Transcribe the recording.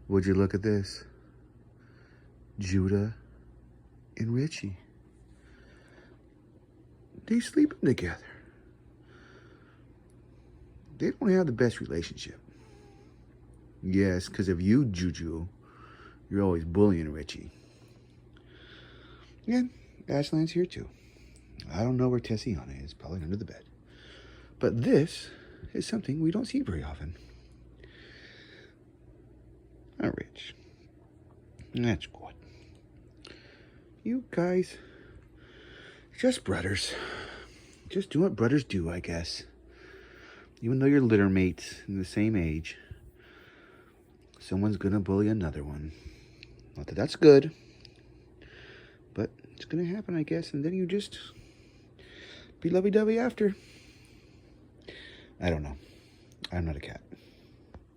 Would you look at this? Judah and Richie. They sleeping together. They don't have the best relationship. Yes, because of you, Juju. You're always bullying Richie. And Ashland's here too. I don't know where Tessiana is. Probably under the bed. But this is something we don't see very often. Not Rich. That's good. You guys, just brothers. Just do what brothers do, I guess. Even though you're litter mates in the same age, someone's gonna bully another one. Not that that's good, but it's gonna happen, I guess, and then you just be lovey-dovey after. I don't know. I'm not a cat.